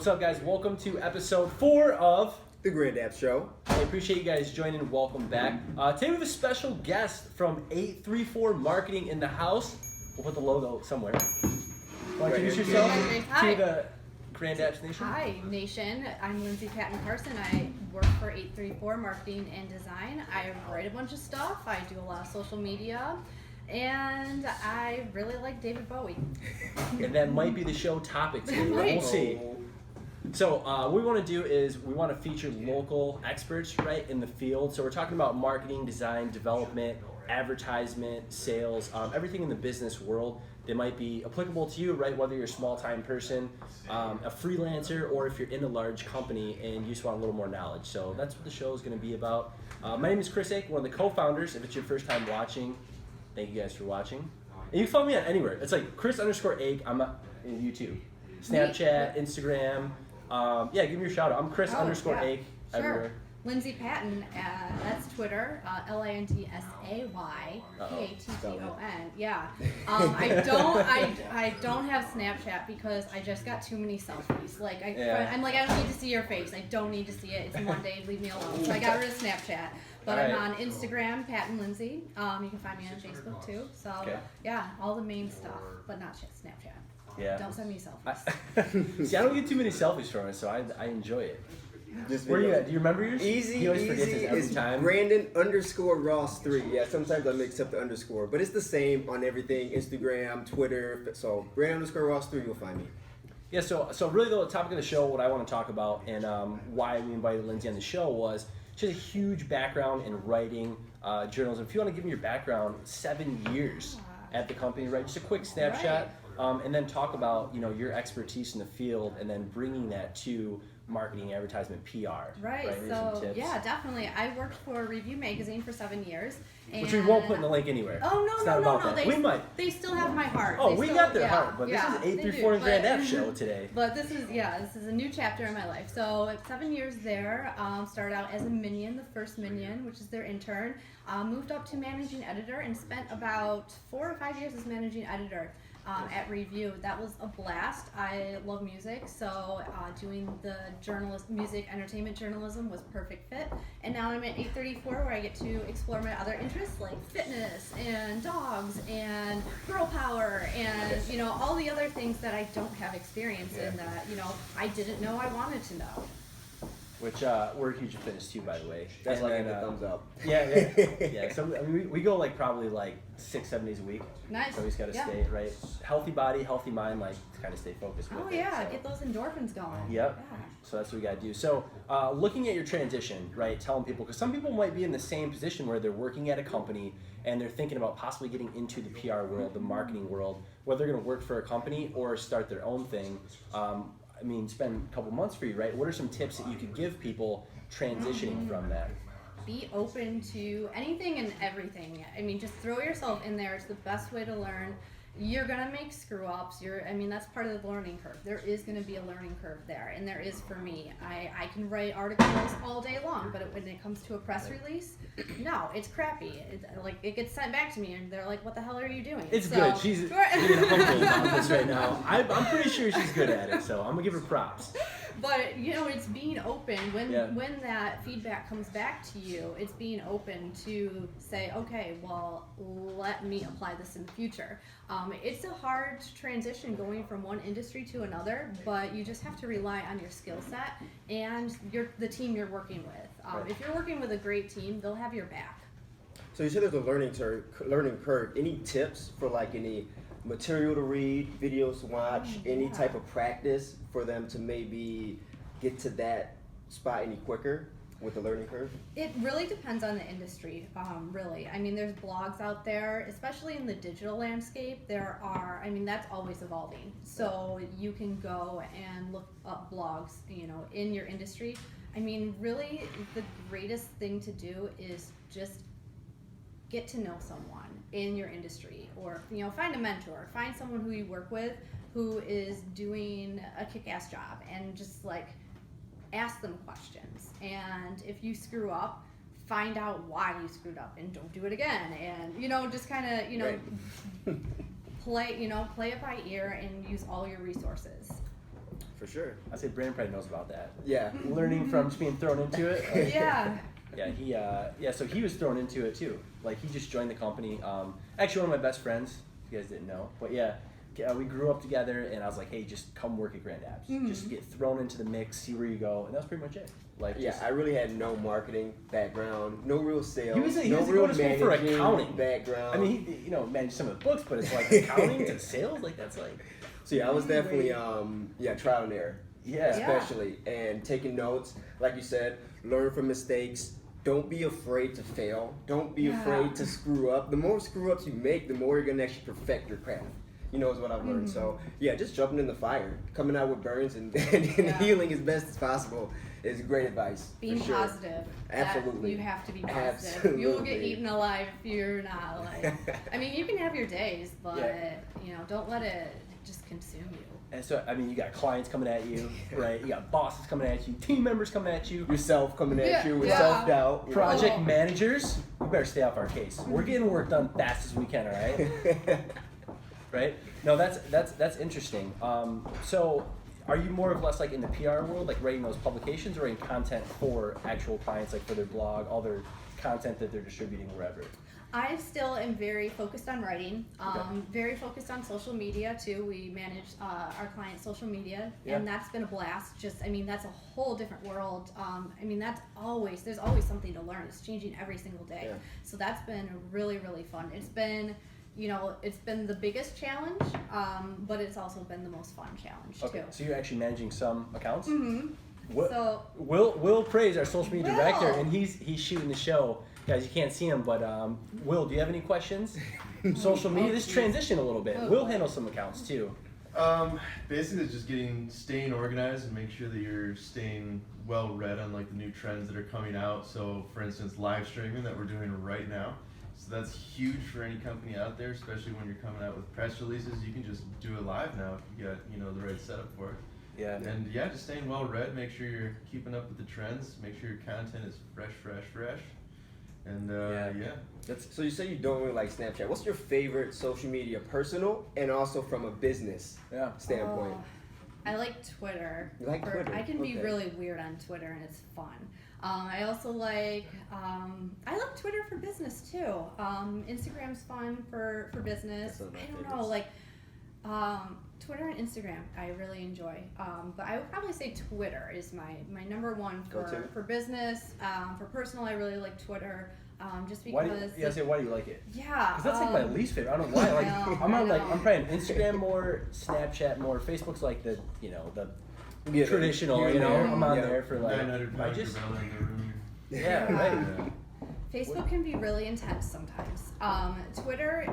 What's up, guys? Welcome to episode 4 of The Grand App Show. I appreciate you guys joining. Welcome back. Today we have a special guest from 834 Marketing in the house. We'll put the logo somewhere. Want to introduce yourself Hi. to the Grand Apps Nation? Hi, Nation. I'm Lindsay Patton Carson. I work for 834 Marketing and Design. I write a bunch of stuff. I do a lot of social media. And I really like David Bowie. And that might be the show topic today. We'll see. So what we want to do is we want to feature local experts, right, in the field. So we're talking about marketing, design, development, advertisement, sales, everything in the business world that might be applicable to you, right, whether you're a small-time person, a freelancer, or if you're in a large company and you just want a little more knowledge. So that's what the show is going to be about. My name is Chris Ake, one of the co-founders. If it's your first time watching, thank you guys for watching. And you can follow me on anywhere. It's like Chris_Ake. I'm on YouTube, Snapchat, Instagram. Yeah, give me your shout out. I'm Chris_Ake everywhere. Lindsay Patton, that's Twitter, LINDSAY PATTON. Yeah. I don't have Snapchat because I just got too many selfies. Like I'm like, I don't need to see your face. I don't need to see it. It's Monday. Leave me alone. So I got rid of Snapchat. But I'm on Instagram, Patton Lindsay. You can find me on Facebook too. So yeah, all the main stuff, but not Snapchat. Yeah. Don't send me selfies. See, I don't get too many selfies from it, so I enjoy it. Just Where you at? Do you remember yours? Easy, he always forgets easy. it every It's time. Brandon_Ross3. Yeah, sometimes I mix up the underscore, but it's the same on everything: Instagram, Twitter. So Brandon_Ross3, you'll find me. Yeah. So really, though, the topic of the show, what I want to talk about, and why we invited Lindsay on the show was she has a huge background in writing, journalism. If you want to give me your background, 7 years at the company, right? Just a quick snapshot, and then talk about your expertise in the field, and then bringing that to marketing, advertisement, PR. Right. Maybe some So tips. yeah, definitely. I worked for Review Magazine for 7 years. Which we won't put in the link anywhere. Oh It's not about that. We might. They still have my heart. Oh, They we still, got their heart, but this is they 834 do, and Grand but- App show today. But this is a new chapter in my life. So at 7 years there, started out as a minion, the first minion, which is their intern. Moved up to managing editor and spent about 4 or 5 years as managing editor. At Review. That was a blast. I love music, so doing the music entertainment journalism was perfect fit. And now I'm at 834 where I get to explore my other interests like fitness and dogs and girl power and all the other things that I don't have experience in that I didn't know I wanted to know. Which we're huge in fitness too, by the way. That's like And a thumbs up. Yeah. So I mean, we go probably 6-7 days a week. Nice. So we just got to stay right, healthy body, healthy mind, to kind of stay focused. Oh with yeah, it, so. get those endorphins going. Yep. Yeah. So that's what we got to do. So looking at your transition, right, telling people, because some people might be in the same position where they're working at a company and they're thinking about possibly getting into the PR world, the marketing world, whether they're going to work for a company or start their own thing. It's been a couple months for you, right? What are some tips that you could give people transitioning from that? Be open to anything and everything. Just throw yourself in there. It's the best way to learn. You're gonna make screw ups. That's part of the learning curve. There is gonna be a learning curve there, and there is for me. I can write articles all day long, but when it comes to a press release, no, it's crappy. It gets sent back to me, and they're like, "What the hell are you doing?" It's good. She's being humble about this right now. I'm pretty sure she's good at it, so I'm gonna give her props. But it's being open when that feedback comes back to you. It's being open to say, okay, well, let me apply this in the future. It's a hard transition going from one industry to another, but you just have to rely on your skill set and the team you're working with. If you're working with a great team, they'll have your back. So you said there's a learning curve. Any tips for any material to read, videos to watch, any type of practice for them to maybe get to that spot any quicker with the learning curve? It really depends on the industry, really. There's blogs out there, especially in the digital landscape. There are, that's always evolving. So you can go and look up blogs, in your industry. Really, the greatest thing to do is just get to know someone in your industry, or find a mentor, find someone who you work with who is doing a kick-ass job, and just ask them questions. And if you screw up, find out why you screwed up and don't do it again. And just kind of play it by ear and use all your resources. For sure. I say Brandon probably knows about that. Yeah. Learning from just being thrown into it. Yeah. Yeah, so he was thrown into it too. Like he just joined the company. Actually, one of my best friends. If you guys didn't know, but yeah, we grew up together, and I was like, hey, just come work at Grand Apps. Mm-hmm. Just get thrown into the mix, see where you go, and that's pretty much it. Like, Yeah, just, I really had no marketing background, no real sales, He was no going real to school for managing accounting. background. I mean, he managed some of the books, but it's like accounting to sales, like that's like. So yeah, I was definitely trial and error. Yeah. Especially and taking notes, like you said, learn from mistakes. Don't be afraid to fail. Don't be afraid to screw up. The more screw ups you make, the more you're gonna actually perfect your craft. You know, is what I've learned. So yeah, just jumping in the fire, coming out with burns and healing as best as possible is great advice. Being for sure. positive. Absolutely. You have to be positive. Absolutely. You'll get eaten alive if you're not like. I mean, you can have your days, but don't let it just consume you. And so, I mean, you got clients coming at you, right? You got bosses coming at you, team members coming at you, Yourself coming at you with Yeah. self doubt. project managers. You better stay off our case. We're getting work done fast as we can, all right? Right? No, that's interesting. So, are you more or less like in the PR world, like writing those publications, or writing content for actual clients, like for their blog, all their content that they're distributing wherever? I still am very focused on writing, Okay. very focused on social media too. We manage our clients' social media, Yeah. and that's been a blast. That's a whole different world. There's always something to learn. It's changing every single day. Yeah. So that's been really, really fun. It's been, it's been the biggest challenge, but it's also been the most fun challenge Okay, too. so you're actually managing some accounts. Mm-hmm. Will, So- Will Praise, our social media Will. director, and he's shooting the show. Guys, you can't see him, but Will, do you have any questions? Social media, this transition a little bit. Oh. Will handle some accounts too. Basically, it's just staying organized and make sure that you're staying well read on like the new trends that are coming out. So, for instance, live streaming that we're doing right now. So that's huge for any company out there, especially when you're coming out with press releases. You can just do it live now if you got the right setup for it. Yeah. And yeah, just staying well read. Make sure you're keeping up with the trends. Make sure your content is fresh. And So you say you don't really like Snapchat. What's your favorite social media, personal and also from a business Yeah. standpoint? I like Twitter. You like Twitter? I can be Okay. really weird on Twitter, and it's fun. I also like Twitter for business too. Instagram's fun for business. That's one of my I don't favorites. know, like Twitter and Instagram I really enjoy. But I would probably say Twitter is my number one Go-to? for business. For personal, I really like Twitter. Just Why because do you, why do you like it? yeah, Because that's like my least favorite. I don't know why. Like I know, I'm on I like know. I'm probably on Instagram more, Snapchat more. Facebook's like the the Yeah, traditional. you're You know, there. I'm on Yeah. there for like 900 I pounds just gorilla in the room. yeah right. Yeah. Facebook can be really intense sometimes. Twitter,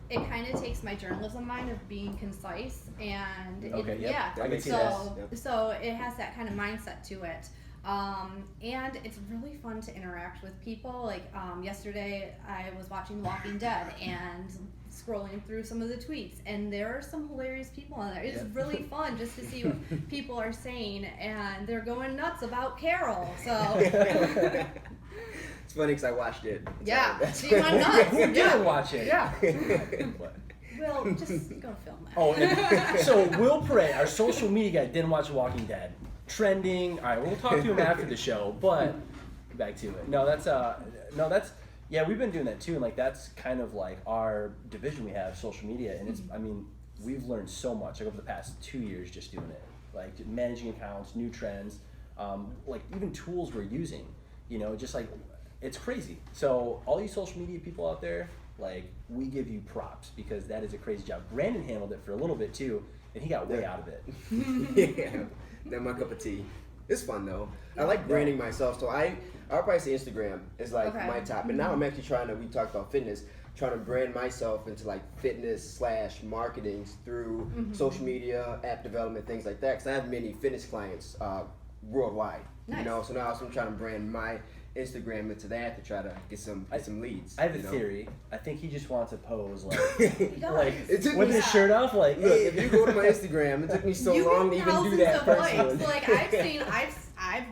it kind of takes my journalism mind of being concise and Okay, yep. yeah. That makes so sense. Yep. so it has that kind of mindset to it. And it's really fun to interact with people. Like yesterday, I was watching The Walking Dead and scrolling through some of the tweets, and there are some hilarious people on there. It's Yeah. really fun just to see what people are saying, and they're going nuts about Carol. So It's funny because I watched it. yeah, That's so you went nuts. Who didn't Yeah. watch it? Yeah. What? Well, just go film that. Oh, and, so Will Pray, our social media guy, didn't watch Walking Dead. Trending. All right, we'll talk to him after the show. But back to it. No, that's yeah. We've been doing that too, and like that's kind of like our division we have, social media, and it's. I mean, we've learned so much like over the past 2 years just doing it, like managing accounts, new trends, like even tools we're using. Just like it's crazy. So all you social media people out there, like we give you props because that is a crazy job. Brandon handled it for a little bit too, and he got way out of it. Yeah, that's my cup of tea. It's fun though. I like branding myself, so I'll probably say Instagram is like Okay. my top. And now I'm actually trying to. We talked about fitness. Trying to brand myself into like fitness / marketing through social media, app development, things like that. Because I have many fitness clients worldwide. Nice. So now I'm trying to brand my Instagram into that to try to get some leads. I have a theory. I think he just wants to pose like, does. like It took with me- his shirt off, like Look, if you go to my Instagram, it took me so You long get to even do thousands that of personally. likes. Like I've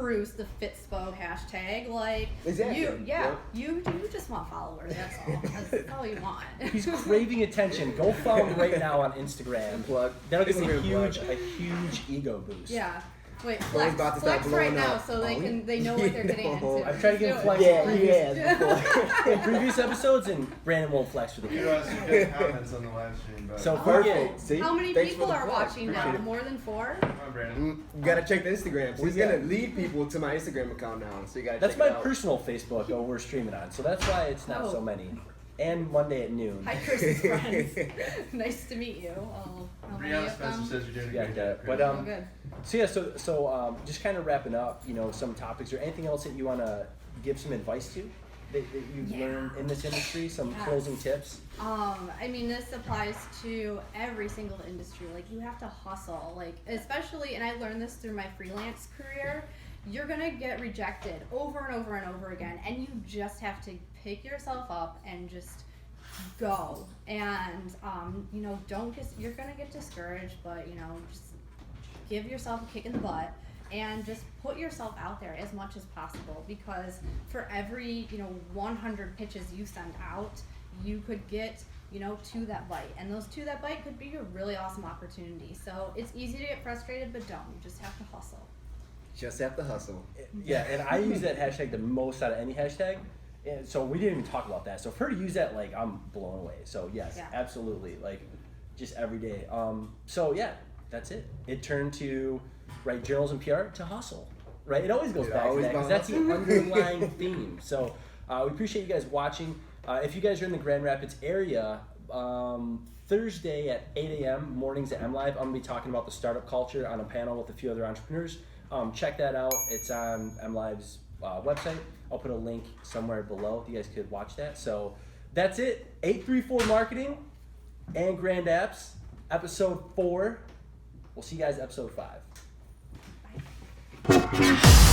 peruse the Fitspo hashtag. Like Exactly. you just want followers. That's all. That's all you want. He's craving attention. Go follow him right now on Instagram. Plug. That'll give him Instagram plug. a huge ego boost. Yeah. Wait, Bo's flex, about to start flex right blowing now up. so they know what they're getting into. I've tried to get Do it. flex Yeah. in previous episodes, and Brandon won't flex for the You camera. know, some good comments on the live stream. But So Perfect. See? How many Thanks for people the are plug. watching Appreciate now? it. More than 4? come on, Brandon. You gotta check the Instagram. So he's Yeah. gonna lead people to my Instagram account now. So you gotta That's check my it out. personal Facebook that we're streaming on, so that's why it's not Oh. so many. And Monday at noon. Hi, Chris's friends. Nice to meet you. I'll meet Brianna you Spencer them. says you're doing a Yeah, great yeah, job. but, Chris. Oh, good. So yeah, so just kind of wrapping up, some topics or anything else that you want to give some advice to that you've Yeah. learned in this industry, some Yes. closing tips. I mean, this applies to every single industry. Like, you have to hustle. Like, especially, and I learned this through my freelance career, you're gonna get rejected over and over and over again, and you just have to pick yourself up and just go. And, you're gonna get discouraged, but, just give yourself a kick in the butt and just put yourself out there as much as possible, because for every 100 pitches you send out, you could get to that bite, and those to that bite could be a really awesome opportunity. So it's easy to get frustrated, but don't. You just have to hustle. Just have to hustle. Yeah, and I use that hashtag the most out of any hashtag. And so we didn't even talk about that. So for her to use that, like, I'm blown away. So yes, Yeah. absolutely, like, just every day. So yeah, that's it. It turned to journalism PR to hustle. Right, it always goes It back to always that because about that's the underlying theme. So we appreciate you guys watching. If you guys are in the Grand Rapids area, Thursday at 8 a.m. mornings at MLive, I'm gonna be talking about the startup culture on a panel with a few other entrepreneurs. Check that out. It's on MLive's website. I'll put a link somewhere below if you guys could watch that. So that's it. 834 Marketing and Grand Apps, episode 4. We'll see you guys episode 5. Bye.